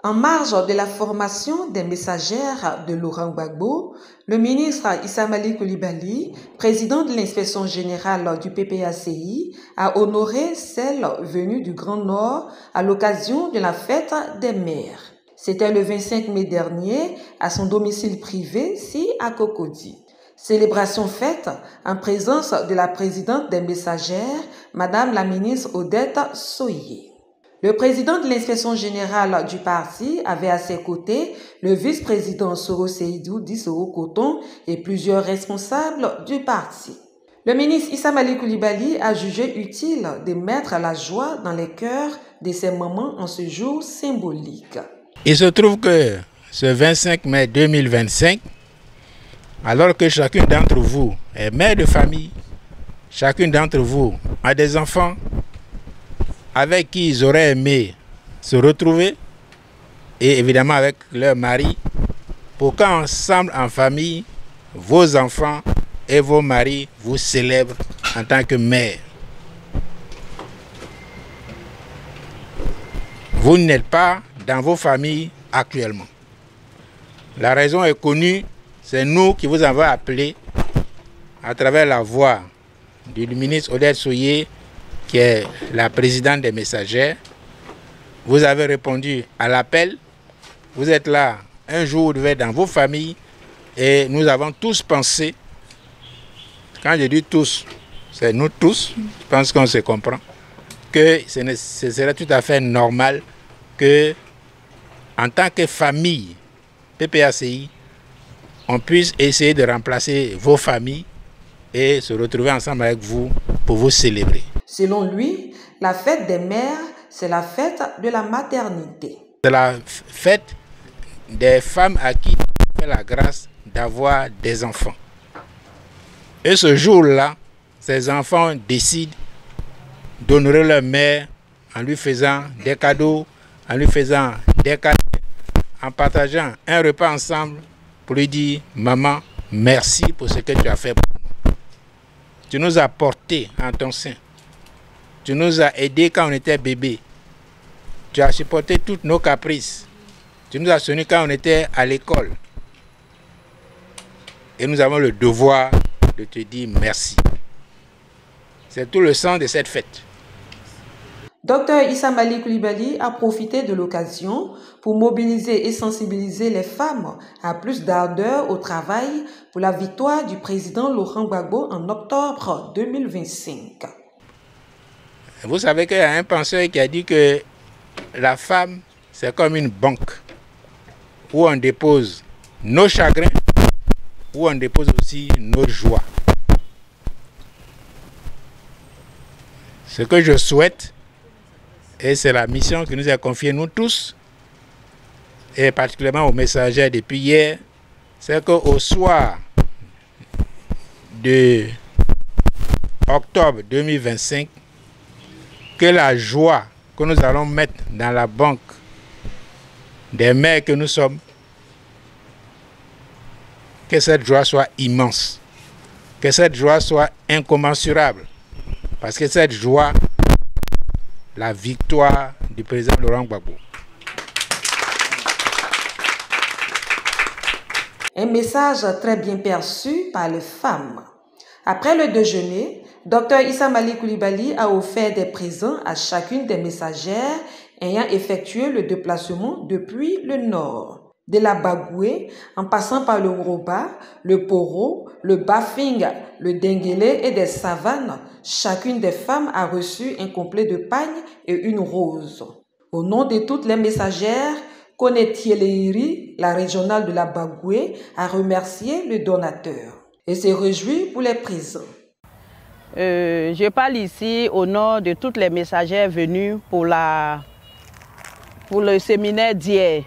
En marge de la formation des messagères de Laurent Gbagbo, le ministre Issa Malik Coulibaly, président de l'inspection générale du PPACI, a honoré celles venues du Grand Nord à l'occasion de la fête des mères. C'était le 25 mai dernier à son domicile privé, ici à Cocody. Célébration faite en présence de la présidente des messagères, Madame la ministre Odette Soye. Le président de l'inspection générale du parti avait à ses côtés le vice-président Soro Seydou dit Soro Coton et plusieurs responsables du parti. Le ministre Issa Malik Coulibaly a jugé utile de mettre la joie dans les cœurs de ces mamans en ce jour symbolique. Il se trouve que ce 25 mai 2025, alors que chacune d'entre vous est mère de famille, chacune d'entre vous a des enfants avec qui ils auraient aimé se retrouver, et évidemment avec leur mari, pour qu'ensemble en famille, vos enfants et vos maris vous célèbrent en tant que mère. Vous n'êtes pas dans vos familles actuellement. La raison est connue, c'est nous qui vous avons appelé à travers la voix du ministre Odette Soye, qui est la présidente des messagères. Vous avez répondu à l'appel. Vous êtes là un jour, vous devez être dans vos familles, et nous avons tous pensé, quand je dis tous, c'est nous tous, je pense qu'on se comprend, que ce serait tout à fait normal que, en tant que famille PPACI, on puisse essayer de remplacer vos familles et se retrouver ensemble avec vous pour vous célébrer. Selon lui, la fête des mères, c'est la fête de la maternité. C'est la fête des femmes à qui on fait la grâce d'avoir des enfants. Et ce jour-là, ces enfants décident d'honorer leur mère en lui faisant des cadeaux, en lui faisant des câlins, en partageant un repas ensemble pour lui dire « Maman, merci pour ce que tu as fait pour nous. Tu nous as portés en ton sein. Tu nous as aidés quand on était bébé. Tu as supporté toutes nos caprices. Tu nous as soutenus quand on était à l'école. Et nous avons le devoir de te dire merci. » C'est tout le sens de cette fête. Dr Issa Malik Coulibaly a profité de l'occasion pour mobiliser et sensibiliser les femmes à plus d'ardeur au travail pour la victoire du président Laurent Gbagbo en octobre 2025. Vous savez qu'il y a un penseur qui a dit que la femme, c'est comme une banque où on dépose nos chagrins, où on dépose aussi nos joies. Ce que je souhaite, et c'est la mission qui nous est confiée nous tous, et particulièrement aux messagers depuis hier, c'est qu'au soir de octobre 2025, que la joie que nous allons mettre dans la banque des mères que nous sommes, que cette joie soit immense, que cette joie soit incommensurable, parce que cette joie, la victoire du président Laurent Gbagbo. Un message très bien perçu par les femmes. Après le déjeuner, Dr Issa Malik Coulibaly a offert des présents à chacune des messagères ayant effectué le déplacement depuis le nord. De la Bagoué, en passant par le Woroba, le Poro, le Bafing, le Denguélé et des savanes, chacune des femmes a reçu un complet de pagne et une rose. Au nom de toutes les messagères, Konetieleiri, la régionale de la Bagoué, a remercié le donateur et s'est réjoui pour les présents. Je parle ici au nom de toutes les messagères venues pour le séminaire d'hier.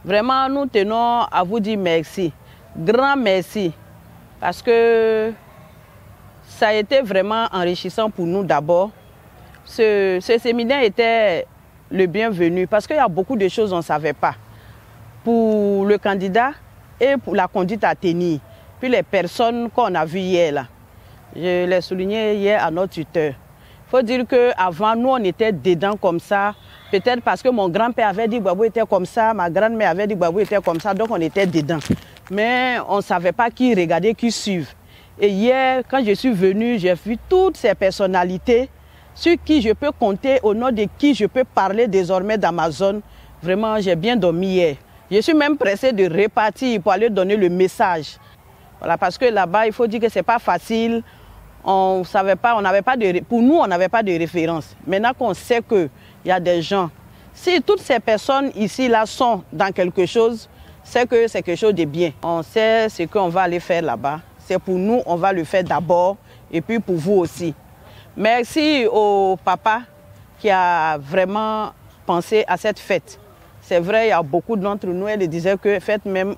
Vraiment, nous tenons à vous dire merci, grand merci, parce que ça a été vraiment enrichissant pour nous d'abord. Ce séminaire était le bienvenu, parce qu'il y a beaucoup de choses qu'on ne savait pas. Pour le candidat et pour la conduite à tenir, puis les personnes qu'on a vues hier là. Je l'ai souligné hier à notre tuteur. Il faut dire qu'avant, nous, on était dedans comme ça. Peut-être parce que mon grand-père avait dit que Gbagbo était comme ça, ma grand-mère avait dit que Gbagbo était comme ça, donc on était dedans. Mais on ne savait pas qui regarder, qui suivre. Et hier, quand je suis venue, j'ai vu toutes ces personnalités sur qui je peux compter, au nom de qui je peux parler désormais dans ma zone. Vraiment, j'ai bien dormi hier. Je suis même pressée de repartir pour aller donner le message. Voilà, parce que là-bas, il faut dire que ce n'est pas facile. On savait pas, on n'avait pas de, pour nous, on n'avait pas de référence. Maintenant qu'on sait qu'il y a des gens, si toutes ces personnes ici-là sont dans quelque chose, c'est que c'est quelque chose de bien. On sait ce qu'on va aller faire là-bas. C'est pour nous, on va le faire d'abord, et puis pour vous aussi. Merci au papa qui a vraiment pensé à cette fête. C'est vrai, il y a beaucoup d'entre nous, elle disait que fête même,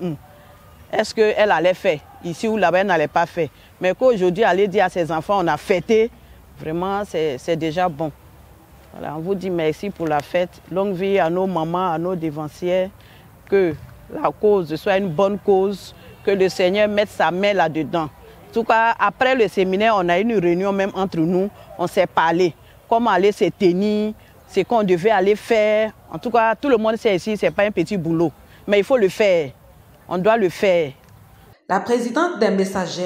est-ce qu'elle allait faire ici ou là-bas, elle n'allait pas faire. Mais qu'aujourd'hui, aller dire à ses enfants, on a fêté, vraiment, c'est déjà bon. Voilà, on vous dit merci pour la fête. Longue vie à nos mamans, à nos dévancières, que la cause soit une bonne cause, que le Seigneur mette sa main là-dedans. En tout cas, après le séminaire, on a eu une réunion même entre nous, on s'est parlé, comment aller se tenir, ce qu'on devait aller faire. En tout cas, tout le monde sait ici, ce n'est pas un petit boulot, mais il faut le faire, on doit le faire. La présidente des messagères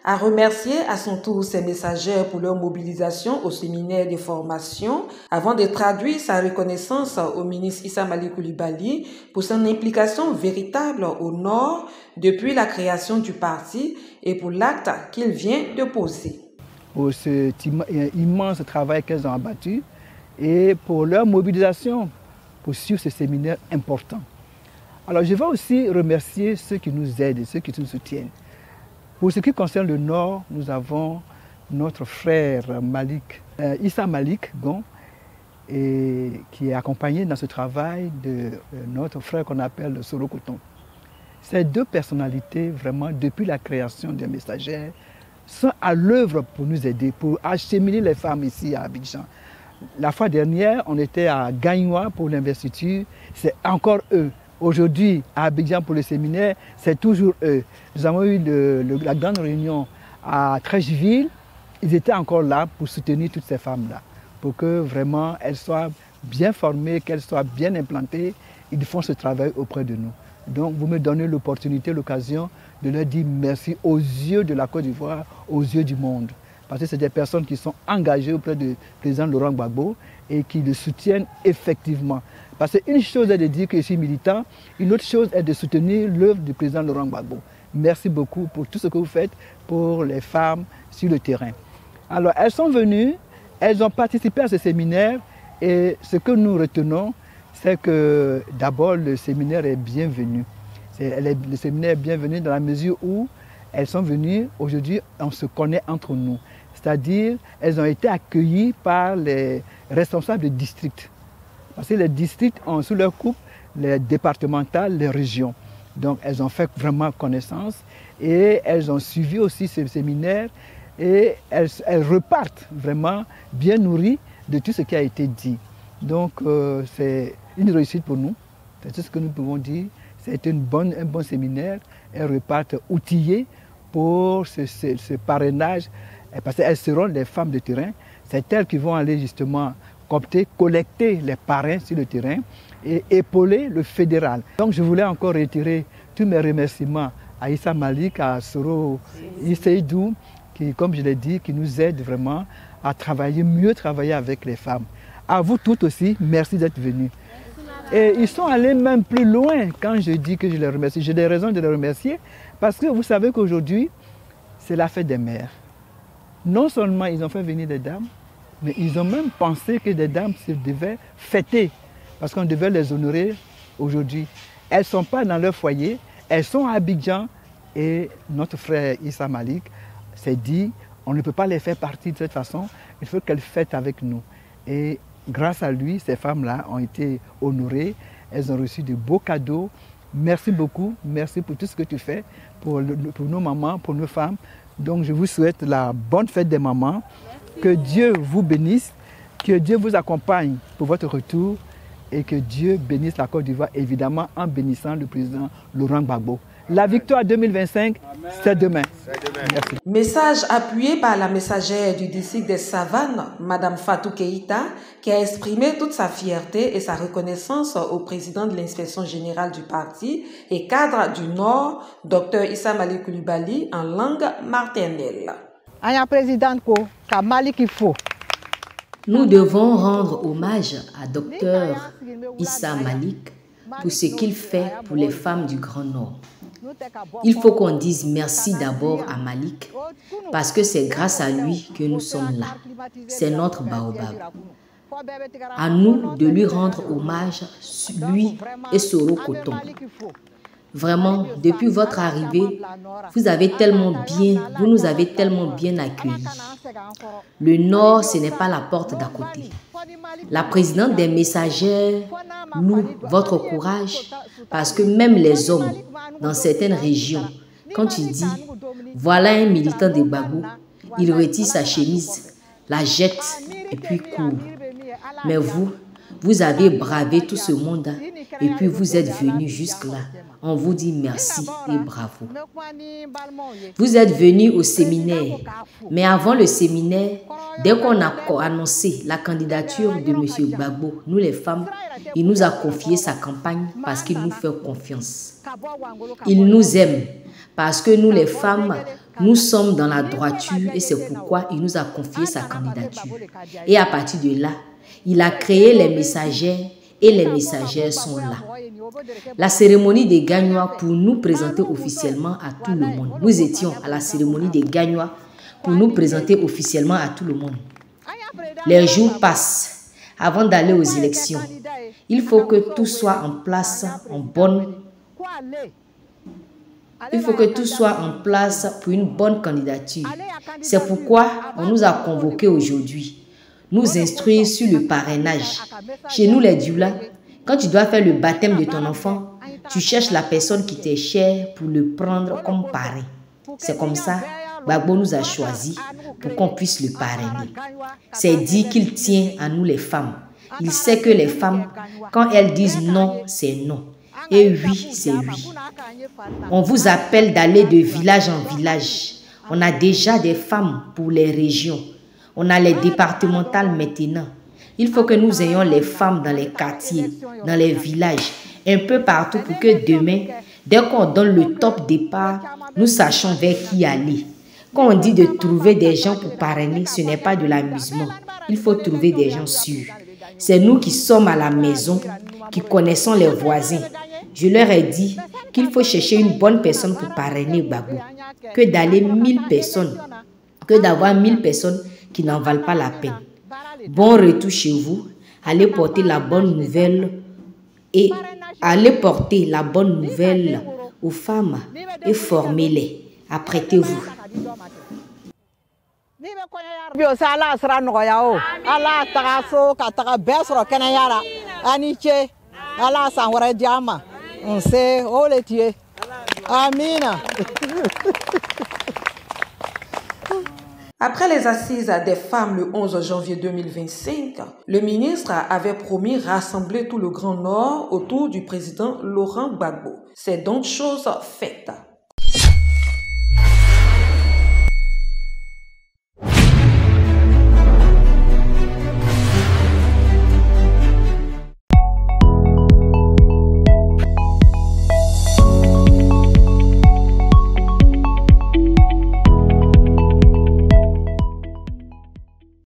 a remercié à son tour ses messagères pour leur mobilisation au séminaire de formation avant de traduire sa reconnaissance au ministre Issa Malik Coulibaly pour son implication véritable au Nord depuis la création du parti et pour l'acte qu'il vient de poser. Pour cet immense travail qu'elles ont abattu et pour leur mobilisation pour suivre ce séminaire important. Alors je vais aussi remercier ceux qui nous aident, ceux qui nous soutiennent. Pour ce qui concerne le Nord, nous avons notre frère Issa Malik Gon, qui est accompagné dans ce travail de notre frère qu'on appelle Soro Coton. Ces deux personnalités, vraiment, depuis la création des messagères, sont à l'œuvre pour nous aider, pour acheminer les femmes ici à Abidjan. La fois dernière, on était à Gagnoa pour l'investiture, c'est encore eux. Aujourd'hui, à Abidjan pour le séminaire, c'est toujours eux. Nous avons eu la grande réunion à Trècheville. Ils étaient encore là pour soutenir toutes ces femmes-là, pour que vraiment elles soient bien formées, qu'elles soient bien implantées. Ils font ce travail auprès de nous. Donc vous me donnez l'opportunité, l'occasion de leur dire merci aux yeux de la Côte d'Ivoire, aux yeux du monde. Parce que c'est des personnes qui sont engagées auprès du président Laurent Gbagbo et qui le soutiennent effectivement. Parce qu'une chose est de dire que je suis militant, une autre chose est de soutenir l'œuvre du président Laurent Gbagbo. Merci beaucoup pour tout ce que vous faites pour les femmes sur le terrain. Alors, elles sont venues, elles ont participé à ce séminaire et ce que nous retenons, c'est que d'abord le séminaire est bienvenu. Le séminaire est bienvenu dans la mesure où elles sont venues, aujourd'hui on se connaît entre nous. C'est-à-dire, elles ont été accueillies par les responsables des districts. Parce que les districts ont sous leur coupe les départementales, les régions. Donc elles ont fait vraiment connaissance et elles ont suivi aussi ce séminaire et elles repartent vraiment bien nourries de tout ce qui a été dit. Donc c'est une réussite pour nous, c'est tout ce que nous pouvons dire. C'est un bon séminaire, elles repartent outillées pour ce parrainage parce qu'elles seront les femmes de terrain. C'est elles qui vont aller justement collecter les parrains sur le terrain et épauler le fédéral. Donc je voulais encore retirer tous mes remerciements à Issa Malik, à Soro Isseidou, qui, comme je l'ai dit, qui nous aide vraiment à travailler, mieux travailler avec les femmes. À vous toutes aussi, merci d'être venus. Et ils sont allés même plus loin quand je dis que je les remercie. J'ai des raisons de les remercier parce que vous savez qu'aujourd'hui, c'est la fête des mères. Non seulement ils ont fait venir des dames, mais ils ont même pensé que des dames se devaient fêter parce qu'on devait les honorer aujourd'hui. Elles ne sont pas dans leur foyer, elles sont à Abidjan et notre frère Issa Malik s'est dit on ne peut pas les faire partie de cette façon, il faut qu'elles fêtent avec nous. Et grâce à lui, ces femmes-là ont été honorées, elles ont reçu de beaux cadeaux. Merci beaucoup, merci pour tout ce que tu fais pour nos mamans, pour nos femmes. Donc je vous souhaite la bonne fête des mamans. Que Dieu vous bénisse, que Dieu vous accompagne pour votre retour et que Dieu bénisse la Côte d'Ivoire, évidemment en bénissant le président Laurent Gbagbo. La victoire 2025, c'est demain. Merci. Message appuyé par la messagère du district des Savanes, Madame Fatou Keïta, qui a exprimé toute sa fierté et sa reconnaissance au président de l'inspection générale du parti et cadre du Nord, Dr Issa Malik Coulibaly, en langue maternelle. Nous devons rendre hommage à Dr Issa Malik pour ce qu'il fait pour les femmes du Grand Nord. Il faut qu'on dise merci d'abord à Malik parce que c'est grâce à lui que nous sommes là. C'est notre baobab. À nous de lui rendre hommage, lui et Soro Koton. Vraiment, depuis votre arrivée, vous nous avez tellement bien accueillis. Le Nord, ce n'est pas la porte d'à côté. La présidente des messagères loue votre courage parce que même les hommes dans certaines régions, quand tu dis « voilà un militant de Gbagbo », il retire sa chemise, la jette et puis court. Mais vous avez bravé tout ce monde et puis vous êtes venus jusque-là. On vous dit merci et bravo. Vous êtes venus au séminaire, mais avant le séminaire, dès qu'on a annoncé la candidature de M. Gbagbo, nous les femmes, il nous a confié sa campagne parce qu'il nous fait confiance. Il nous aime parce que nous les femmes, nous sommes dans la droiture et c'est pourquoi il nous a confié sa candidature. Et à partir de là, il a créé les messagères et les messagères sont là. La cérémonie des Gagnois pour nous présenter officiellement à tout le monde. Nous étions à la cérémonie des Gagnois pour nous présenter officiellement à tout le monde. Les jours passent avant d'aller aux élections. Il faut que tout soit en place pour une bonne candidature. C'est pourquoi on nous a convoqués aujourd'hui. Nous instruire sur le parrainage. Chez nous les Dioula, quand tu dois faire le baptême de ton enfant, tu cherches la personne qui t'est chère pour le prendre comme parrain. C'est comme ça, Gbagbo nous a choisis pour qu'on puisse le parrainer. C'est dit qu'il tient à nous les femmes. Il sait que les femmes, quand elles disent non, c'est non. Et oui, c'est oui. On vous appelle d'aller de village en village. On a déjà des femmes pour les régions. On a les départementales maintenant. Il faut que nous ayons les femmes dans les quartiers, dans les villages, un peu partout pour que demain, dès qu'on donne le top départ, nous sachions vers qui aller. Quand on dit de trouver des gens pour parrainer, ce n'est pas de l'amusement. Il faut trouver des gens sûrs. C'est nous qui sommes à la maison, qui connaissons les voisins. Je leur ai dit qu'il faut chercher une bonne personne pour parrainer Gbagbo, que d'aller 1000 personnes, que d'avoir 1000 personnes qui n'en valent pas la peine. Bon retour chez vous. Allez porter la bonne nouvelle et allez porter la bonne nouvelle aux femmes et formez-les. Apprêtez-vous. Après les assises des femmes le 11 janvier 2025, le ministre avait promis rassembler tout le Grand Nord autour du président Laurent Gbagbo. C'est donc chose faite.